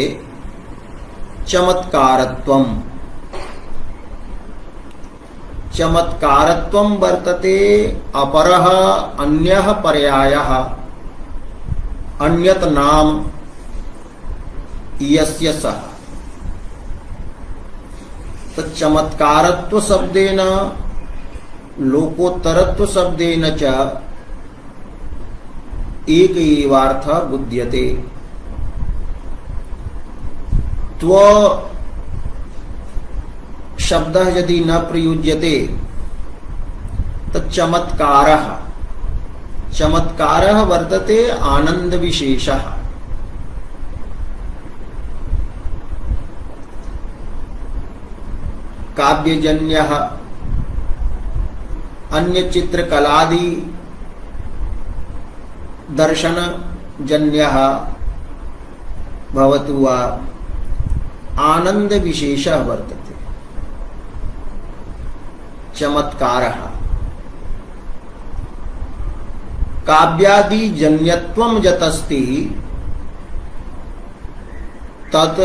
चमत्कारत्वम्। चमत्कारत्वं वर्तते अपरः अन्यः पर्यायः अन्यत् नाम यस्य सः। तो चमत्कारत्व शब्देन लोकोत्तरत्व शब्देन च एक एवार्थः बुध्यते। त्व शब्दः यदि न प्रयुज्यते तो चमत्कारः चमत्कारः वर्तते आनंद विशेषः। काव्यजन्यः अन्य चित्रकलादि दर्शन जन्यः भवतु वा आनंद विशेषः वर्तते चमत्कारः। काव्यादि जन्यत्वं यतस्ति तत्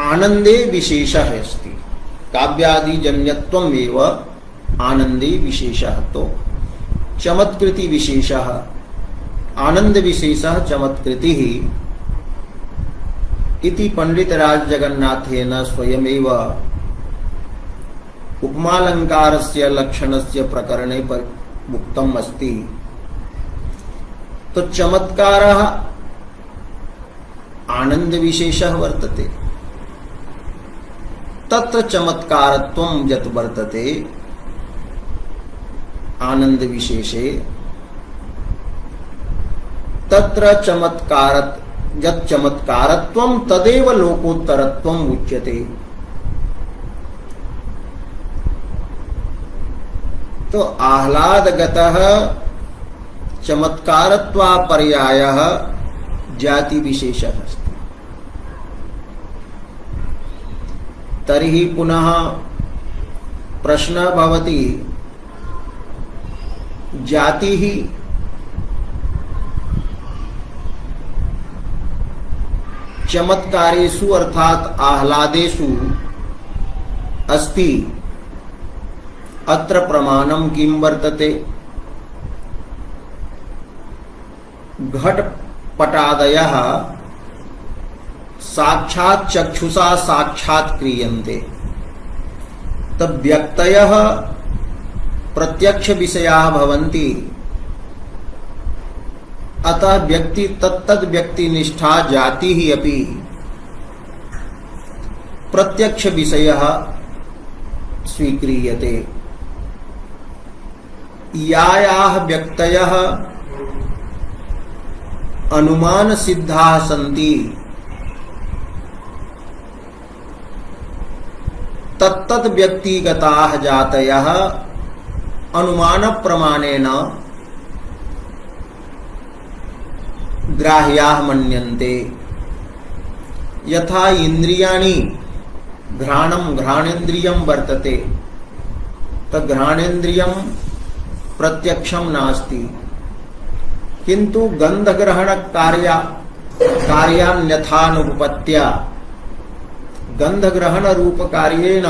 आनंदे विशेषः अस्ति। काव्यादि जन्यत्वम् एव आनंदे विशेषः। तो चमत्कृति विशेषः आनंद विशेषः चमत्कृतिः इति पंडितराज जगन्नाथेन स्वयमेव उपमालंकारस्य लक्षणस्य प्रकरणे पर उक्तम् अस्ति। तो चमत्कारः आनंद विशेषः वर्तते। तत्र चमत्कारत्वं यत् वर्तते आनंद विशेषे तत्र यत् चमत्कारत्वं तदेव लोकोत्तरत्वम् उच्यते। तो आह्लादगतः चमत्कारत्वापर्यायः जाति विशेषः अस्ति। तर्हि पुनः प्रश्नः भवति जातिः चमत्कारेषु अर्थात आह्लादेषु अस्ति, अत्र प्रमाणं किं वर्तते? घटपटादयः साक्षात् चक्षुषा साक्षात् क्रियन्ते, तब व्यक्तयः प्रत्यक्ष विषयाः भवन्ति, अतः व्यक्ति तत्तद व्यक्ति निष्ठा जाति ही अपि प्रत्यक्ष विषयः स्वीक्रियते। यायाः व्यक्तयः अनुमान सिद्धाः सन्ति, तत्तद व्यक्तिगताः जातयः अनुमान प्रमाणेन ग्राह्याः मन्यन्ते। यथा इंद्रियाणि घ्राणं घ्राणेन्द्रियं वर्तते, तद्घ्राणेन्द्रियं प्रत्यक्षं नास्ति, किंतु गंधग्रहण कार्यान्यथानुपपत्त्या गंधग्रहण रूप कार्येण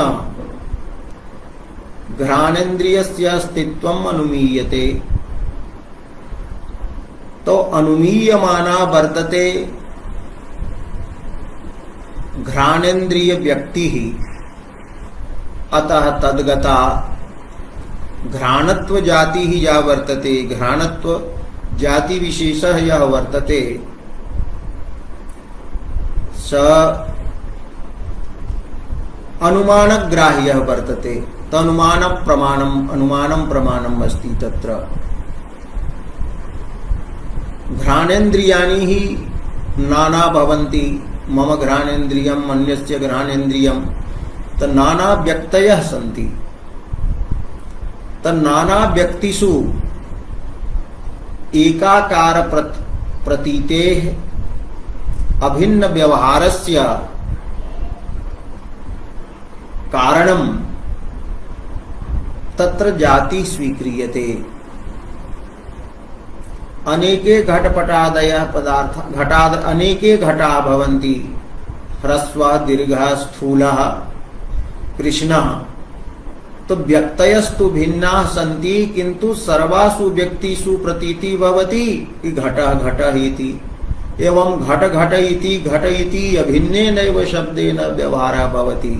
घ्राणेन्द्रियस्य अस्तित्वम् अनुमीयते। तो अनुमीयमाना वर्तते घ्राणेन्द्रिय व्यक्ति ही, अतः तद्गता घ्राणत्व जाति ही या वर्तते, घ्राणत्व जाति विशेषः यह वर्तते, स अनुमानग्राह्यः वर्तते। तनुमानं प्रमाणम् अस्ति तत्र। घ्राणेन्द्रियाणि ही नाना भवन्ति, मम घ्राणेन्द्रियम् अन्यस्य घ्राणेन्द्रियम्, नाना व्यक्तयः सन्ति। नाना व्यक्तिषु एकाकार प्रतीतेः अभिन्न व्यवहारस्य कारणं तत्र जाति स्वीक्रियते। अनेके घटपटादयः पदार्थ घटाद अनेके घटाः भवन्ति, ह्रस्वः दीर्घः स्थूलः कृष्णः। तो व्यक्तयस्तु भिन्नाः सन्ति, किन्तु सर्वासु व्यक्तिषु प्रतीति भवति कि घटः घटः इति। एवं घट घट इति अभिन्नेनैव शब्देन व्यवहारः भवति।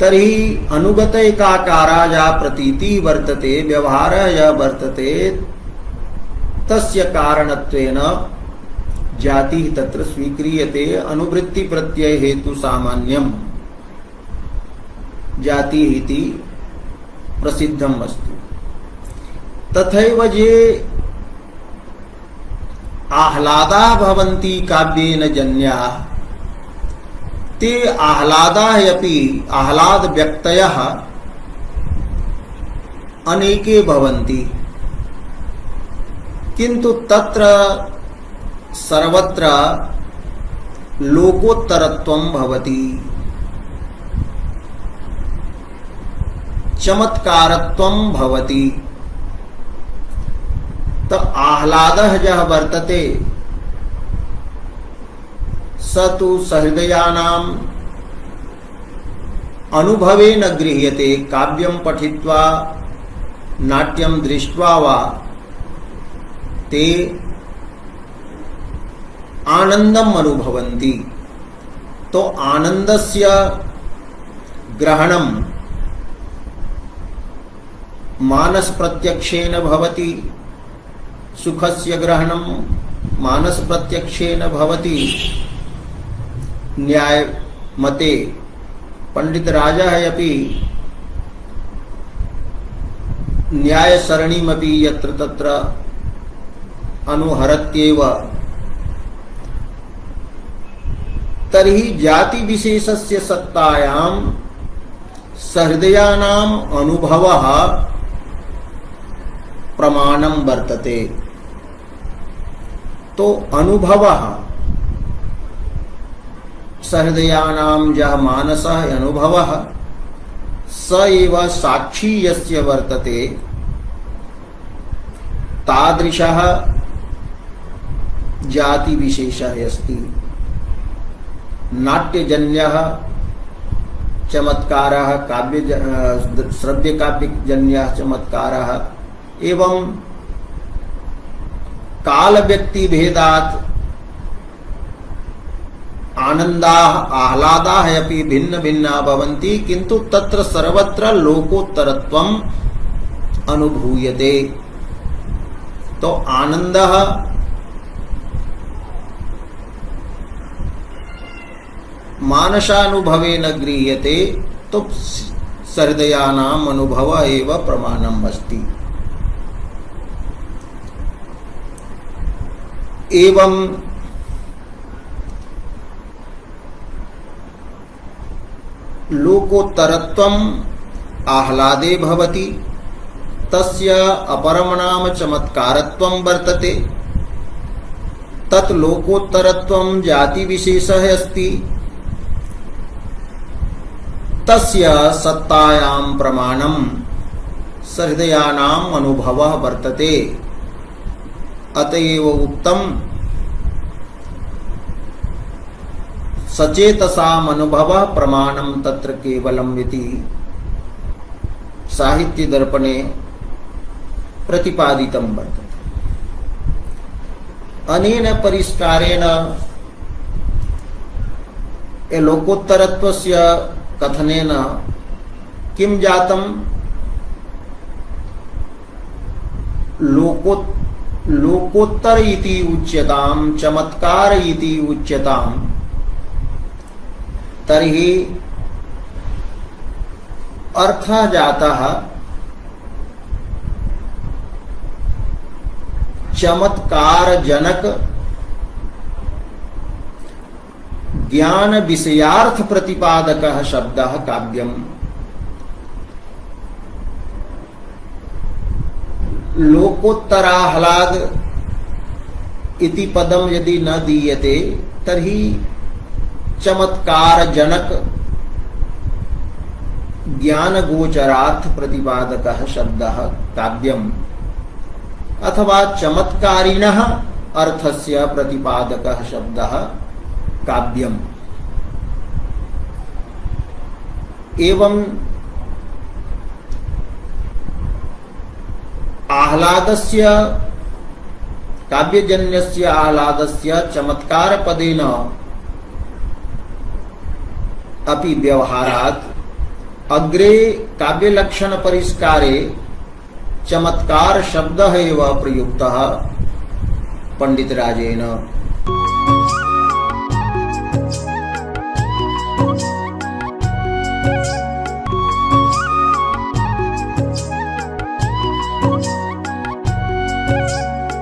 तर्हि अनुगत एकाकारा या प्रतीति वर्तते, व्यवहारः यः वर्तते, तस्य कारणत्वेन जातिः तत्र स्वीक्रियते। अनुवृत्ति प्रत्यय हेतु सामान्यम् जाति इति प्रसिद्धम् अस्ति। तथैव ये आह्लादाः भवन्ति काव्येन जन्याः, ते आह्लादाः अपि आह्लाद व्यक्तयः अनेके भवन्ति, किन्तु तत्र सर्वत्र लोकोत्तरत्वं भवति, चमत्कारत्वं भवति। तो आह्लादः यः वर्तते स तु सहृदयानाम् अनुभवेन गृह्यते। काव्यं पठित्वा नाट्यं दृष्ट्वा वा ते आनन्दम् अनुभवन्ति। तो आनन्दस्य ग्रहणं मानस प्रत्यक्षेन भवति, सुखस्य ग्रहणं मानस प्रत्यक्षेन भवति। न्याय मते पंडित राजा अपि न्याय सरणिमपि यत्र तत्र अनुहरत्येव। तर्हि जाति विशेषस्य सत्तायां सहृदयानाम् अनुभवः प्रमाणं वर्तते। तो अनुभवः सहृदयानां यः मानसः अनुभवः स एव साक्षी यस्य वर्तते तादृशः जाति विशेषः अस्ति। नाट्यजन्यः चमत्कारः, श्रव्य काव्यजन्यः चमत्कारः एवं काल व्यक्ति भेदात् आनन्दाः आह्लादाः अपि भिन्न भिन्ना भवन्ति, किन्तु तत्र सर्वत्र लोकोत्तरत्वम् अनुभूयते। तो आनन्दः मानसानुभवेन गृह्यते, तो सहृदयानाम् अनुभव एव प्रमाणम् अस्ति। एवं लोकोत्तरत्वम् आह्लादे भवति, तस्य अपरं नाम चमत्कारत्वं वर्तते। तत् लोकोत्तरत्वं जातिविशेषः अस्ति। तस्य सत्तायां प्रमाणं सहृदयानाम् अनुभवः वर्तते। अतएव उक्तम् सचेतसाम् अनुभवः प्रमाणं तत्र केवलम् इति साहित्य दर्पणे प्रतिपादितं वर्तते। अनेन परिष्कारेण लोकोत्तरत्वस्य कथनेन किं जातम्? लोकोत्तर इति उच्यताम्, चमत्कार इति उच्यताम्। तर्हि अर्थः जातः चमत्कारजनक ज्ञान विषयार्थ प्रतिपादकः शब्दः काव्यम्। लोकोत्तराह्लाद इति पदम यदि न दीयते तर्हि चमत्कारजनक ज्ञानगोचरार्थ प्रतिपादकः शब्दः काव्यम्, अथवा चमत्कारिणः अर्थस्य प्रतिपादकः शब्दः काव्यम्। एवं आह्लादस्य, काव्यजन्यस्य आह्लादस्य चमत्कारपदेन अपि व्यवहारात् अग्रे काव्यलक्षणपरिष्कारे चमत्कार शब्दः एव प्रयुक्तः पंडितराजेन।